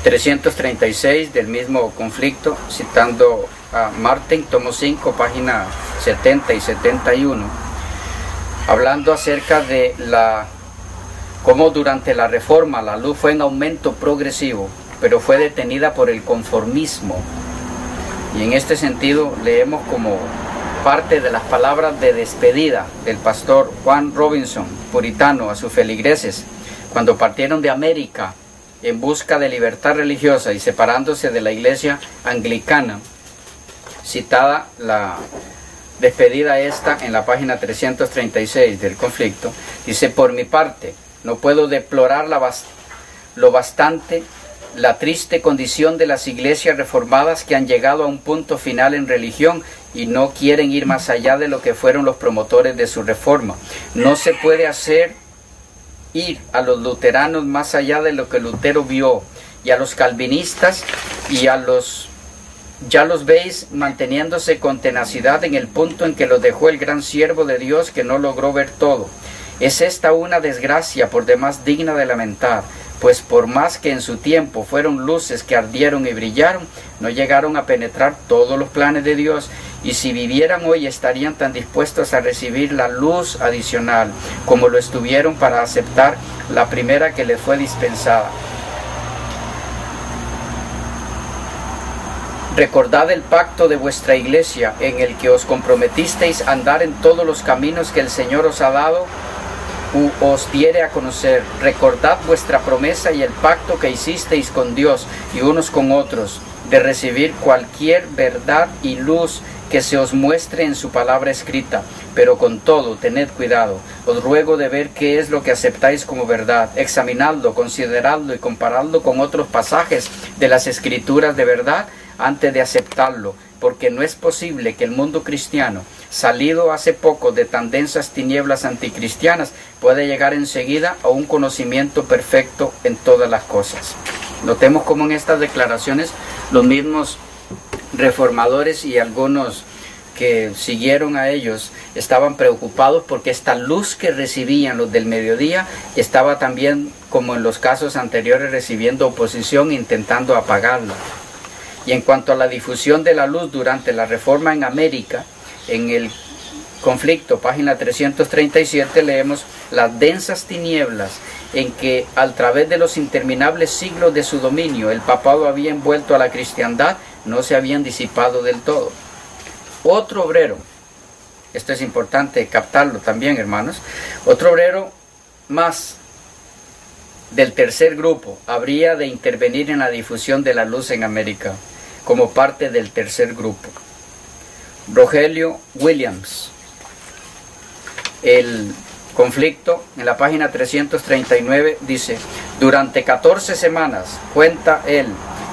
336 del mismo conflicto, citando a Martin, tomo 5, página 70 y 71, hablando acerca de cómo durante la Reforma la luz fue en aumento progresivo, pero fue detenida por el conformismo. Y en este sentido leemos como parte de las palabras de despedida del pastor Juan Robinson, puritano, a sus feligreses, cuando partieron de América en busca de libertad religiosa y separándose de la iglesia anglicana, citada la despedida esta en la página 336 del conflicto, dice, por mi parte, no puedo deplorar lo bastante la triste condición de las iglesias reformadas que han llegado a un punto final en religión y no quieren ir más allá de lo que fueron los promotores de su reforma. No se puede hacer ir a los luteranos más allá de lo que Lutero vio, y a los calvinistas y a los... Ya los veis manteniéndose con tenacidad en el punto en que los dejó el gran siervo de Dios que no logró ver todo. Es esta una desgracia por demás digna de lamentar, pues por más que en su tiempo fueron luces que ardieron y brillaron, no llegaron a penetrar todos los planes de Dios, y si vivieran hoy estarían tan dispuestos a recibir la luz adicional como lo estuvieron para aceptar la primera que les fue dispensada. Recordad el pacto de vuestra iglesia, en el que os comprometisteis a andar en todos los caminos que el Señor os ha dado, os diere a conocer. Recordad vuestra promesa y el pacto que hicisteis con Dios y unos con otros, de recibir cualquier verdad y luz que se os muestre en su palabra escrita. Pero con todo, tened cuidado. Os ruego de ver qué es lo que aceptáis como verdad. Examinadlo, consideradlo y comparadlo con otros pasajes de las Escrituras de verdad, antes de aceptarlo, porque no es posible que el mundo cristiano, salido hace poco de tan densas tinieblas anticristianas, pueda llegar enseguida a un conocimiento perfecto en todas las cosas. Notemos cómo en estas declaraciones los mismos reformadores y algunos que siguieron a ellos estaban preocupados porque esta luz que recibían los del mediodía estaba también, como en los casos anteriores, recibiendo oposición, intentando apagarla. Y en cuanto a la difusión de la luz durante la Reforma en América, en el conflicto, página 337, leemos: las densas tinieblas en que a través de los interminables siglos de su dominio el papado había envuelto a la cristiandad no se habían disipado del todo. Otro obrero, esto es importante captarlo también, hermanos, otro obrero más del tercer grupo habría de intervenir en la difusión de la luz en América, como parte del tercer grupo. Rogelio Williams, el conflicto, en la página 339, dice: durante 14 semanas, cuenta él,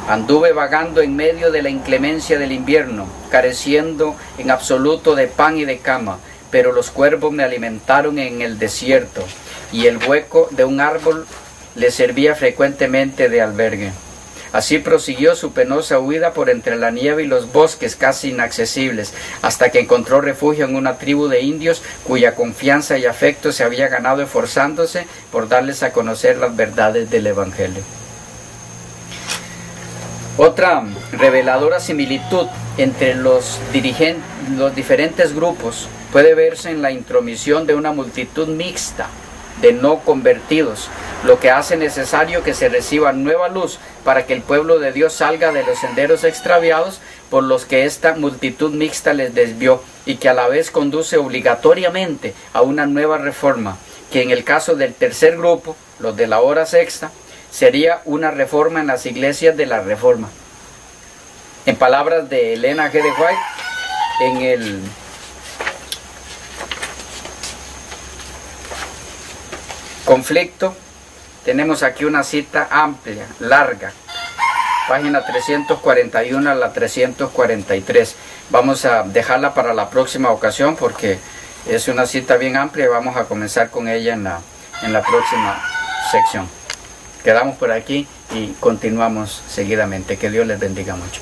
anduve vagando en medio de la inclemencia del invierno, careciendo en absoluto de pan y de cama, pero los cuervos me alimentaron en el desierto, y el hueco de un árbol le servía frecuentemente de albergue. Así prosiguió su penosa huida por entre la nieve y los bosques casi inaccesibles, hasta que encontró refugio en una tribu de indios cuya confianza y afecto se había ganado esforzándose por darles a conocer las verdades del Evangelio. Otra reveladora similitud entre los diferentes grupos puede verse en la intromisión de una multitud mixta de no convertidos, lo que hace necesario que se reciba nueva luz para que el pueblo de Dios salga de los senderos extraviados por los que esta multitud mixta les desvió, y que a la vez conduce obligatoriamente a una nueva reforma, que en el caso del tercer grupo, los de la hora sexta, sería una reforma en las iglesias de la Reforma. En palabras de Elena G. de White, en el conflicto, tenemos aquí una cita amplia, larga, página 341 a la 343. Vamos a dejarla para la próxima ocasión porque es una cita bien amplia y vamos a comenzar con ella en la próxima sección. Quedamos por aquí y continuamos seguidamente. Que Dios les bendiga mucho.